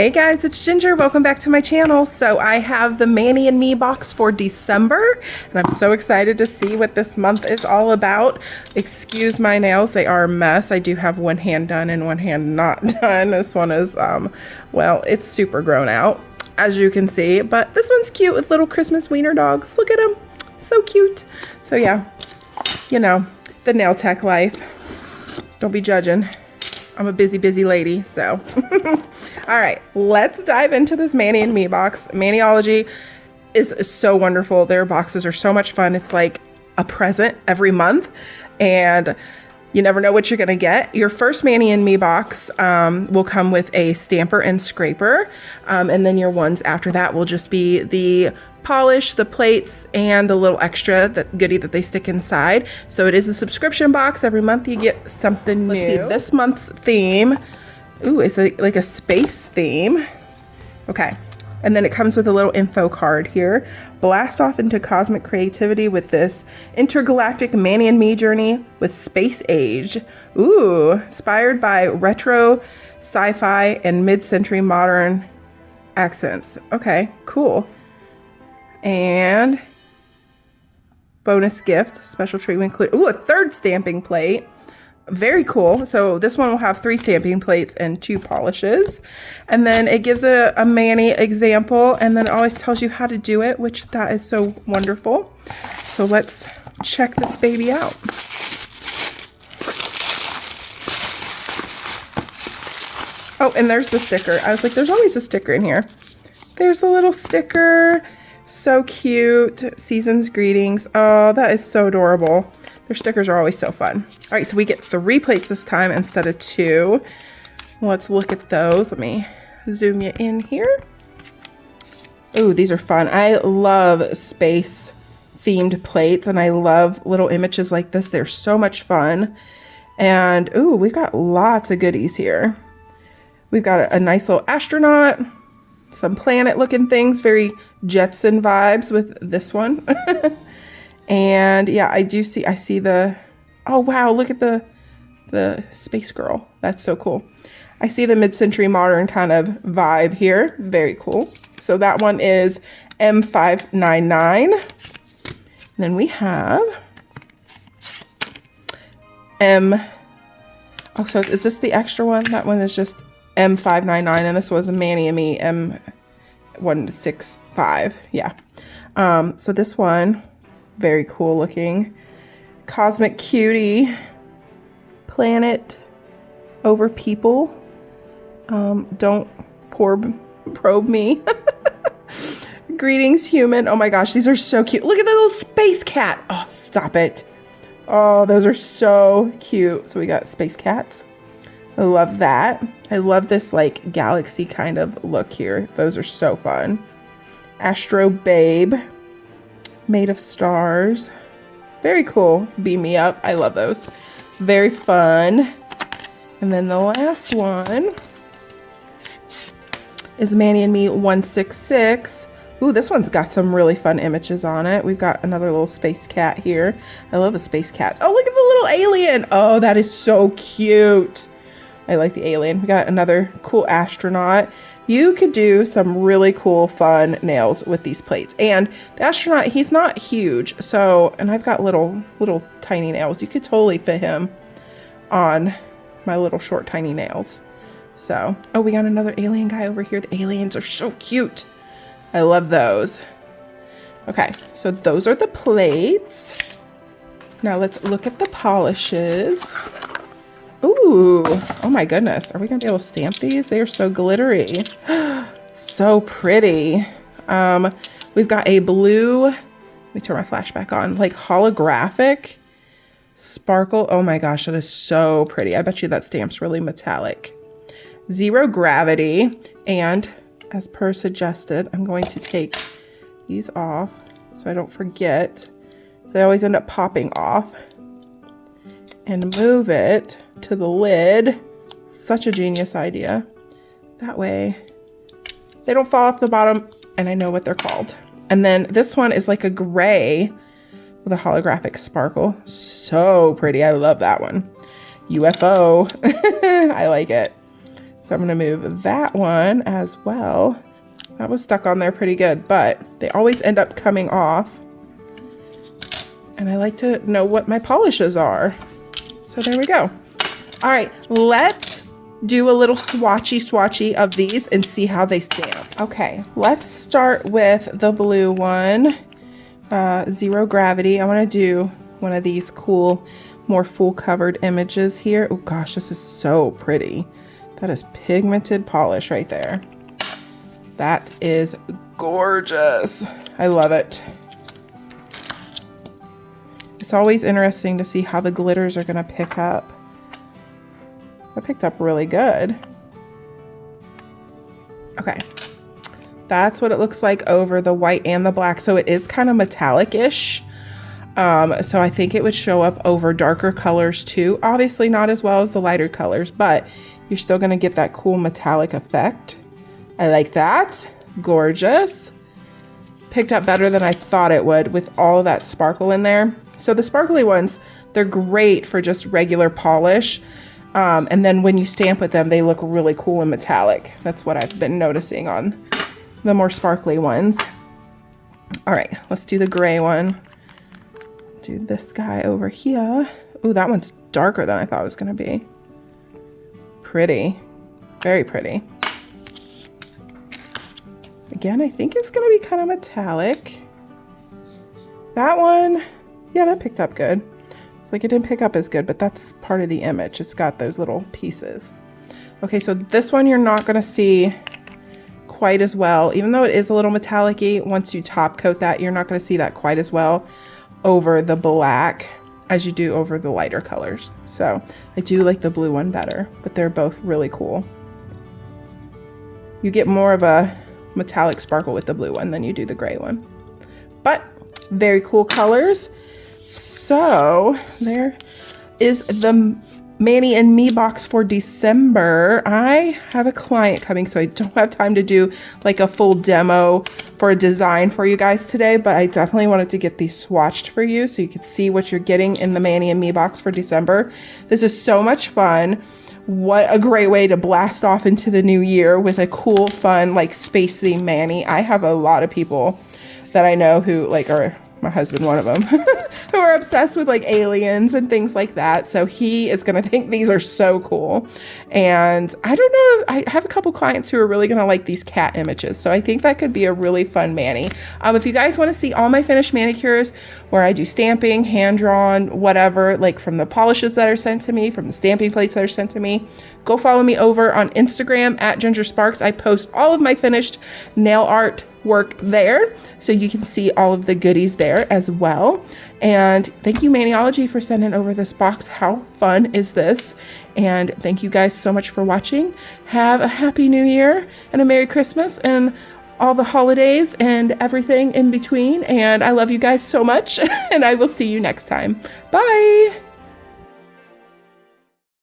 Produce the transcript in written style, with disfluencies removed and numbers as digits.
Hey guys, it's Ginger. Welcome back to my channel. So I have the Manny and Me box for December, and I'm so excited to see what this month is all about. Excuse my nails, they are a mess. I do have one hand done and one hand not done. This one is, well, it's super grown out, as you can see, but this one's cute with little Christmas wiener dogs. Look at them, so cute. So yeah, you know, the nail tech life. Don't be judging. I'm a busy lady, so. All right, let's dive into this Manny and Me box. Maniology is so wonderful. Their boxes are so much fun. It's like a present every month, and you never know what you're gonna get. Your first Manny and Me box will come with a stamper and scraper, and then your ones after that will just be the polish, the plates, and the little extra goodie that they stick inside. So it is a subscription box. Every month you get something new. Let's see, this month's theme, ooh, it's like a space theme. Okay, and then it comes with a little info card here. Blast off into cosmic creativity with this intergalactic Manny and Me journey with space age. Ooh, inspired by retro, sci-fi, and mid-century modern accents. Okay, cool. And bonus gift, special treatment include, ooh, a third stamping plate. Very cool. So this one will have 3 stamping plates and 2 polishes. And then it gives a Manny example, and then it always tells you how to do it, which that is so wonderful. So let's check this baby out. Oh, and there's the sticker. I was like, there's always a sticker in here. There's a little sticker. So cute. Season's greetings. Oh, that is so adorable. Their stickers are always so fun. All right, so we get 3 plates this time instead of 2. Let's look at those. Let me zoom you in here. Ooh, these are fun. I love space themed plates, and I love little images like this. They're so much fun. And ooh, we've got lots of goodies here. We've got a nice little astronaut, some planet looking things, very Jetson vibes with this one. And yeah, I see the, oh wow, look at the space girl. That's so cool. I see the mid-century modern kind of vibe here. Very cool. So that one is M599. And then we have oh, so is this the extra one? That one is just M599, and this was a Manny and Me M165. Yeah. So this one, very cool looking. Cosmic Cutie. Planet over people. Don't probe me. Greetings, human. Oh my gosh, these are so cute. Look at the little space cat. Oh, stop it. Oh, those are so cute. So we got space cats. I love that. I love this like galaxy kind of look here. Those are so fun. Astro Babe, made of stars. Very cool. Beam me up. I love those. Very fun. And then the last one is Manny and Me 166. Ooh, this one's got some really fun images on it. We've got another little space cat here. I love the space cats. Oh, look at the little alien. Oh, that is so cute. I like the alien. We got another cool astronaut. You could do some really cool, fun nails with these plates. And the astronaut, he's not huge. So, and I've got little tiny nails. You could totally fit him on my little short, tiny nails. So, oh, we got another alien guy over here. The aliens are so cute. I love those. Okay, so those are the plates. Now let's look at the polishes. Ooh, oh my goodness. Are we gonna be able to stamp these? They are so glittery. So pretty. We've got a blue, let me turn my flash back on, like holographic sparkle. Oh my gosh, that is so pretty. I bet you that stamp's really metallic. 0 gravity. And as per suggested, I'm going to take these off so I don't forget. So they always end up popping off. And move it to the lid. Such a genius idea. That way they don't fall off the bottom and I know what they're called. And then this one is like a gray with a holographic sparkle. So pretty. I love that one. UFO. I like it. So I'm gonna move that one as well. That was stuck on there pretty good, but they always end up coming off. And I like to know what my polishes are. So there we go. All right, let's do a little swatchy of these and see how they stamp. Okay, let's start with the blue one, Zero Gravity. I wanna do one of these cool, more full covered images here. Oh gosh, this is so pretty. That is pigmented polish right there. That is gorgeous. I love it. It's always interesting to see how the glitters are gonna pick up. That picked up really good. Okay, that's what it looks like over the white and the black. So it is kind of metallic-ish. So I think it would show up over darker colors too. Obviously not as well as the lighter colors, but you're still gonna get that cool metallic effect. I like that. Gorgeous. Picked up better than I thought it would with all of that sparkle in there. So the sparkly ones, they're great for just regular polish. And then when you stamp with them, they look really cool and metallic. That's what I've been noticing on the more sparkly ones. All right, let's do the gray one. Do this guy over here. Ooh, that one's darker than I thought it was gonna be. Pretty, very pretty. Again, I think it's gonna be kind of metallic. That one, yeah, that picked up good. It's like it didn't pick up as good, but that's part of the image. It's got those little pieces. Okay, so this one you're not gonna see quite as well, even though it is a little metallic-y. Once you top coat that, you're not gonna see that quite as well over the black as you do over the lighter colors. So I do like the blue one better, but they're both really cool. You get more of a metallic sparkle with the blue one than you do the gray one, but very cool colors. So there is the Manny and Me box for December. I have a client coming, so I don't have time to do like a full demo for a design for you guys today, but I definitely wanted to get these swatched for you so you could see what you're getting in the Manny and Me box for December. This is so much fun. What a great way to blast off into the new year with a cool, fun, like space theme Manny. I have a lot of people that I know who like are, my husband, one of them, who are obsessed with like aliens and things like that. So he is gonna think these are so cool. And I don't know, I have a couple clients who are really gonna like these cat images. So I think that could be a really fun Manny. If you guys wanna see all my finished manicures where I do stamping, hand-drawn, whatever, like from the polishes that are sent to me, from the stamping plates that are sent to me, go follow me over on Instagram at Ginger Sparks. I post all of my finished nail art work there, so you can see all of the goodies there as well. And thank you, Maniology, for sending over this box. How fun is this? And thank you guys so much for watching. Have a happy new year and a Merry Christmas and all the holidays and everything in between. And I love you guys so much, and I will see you next time. Bye.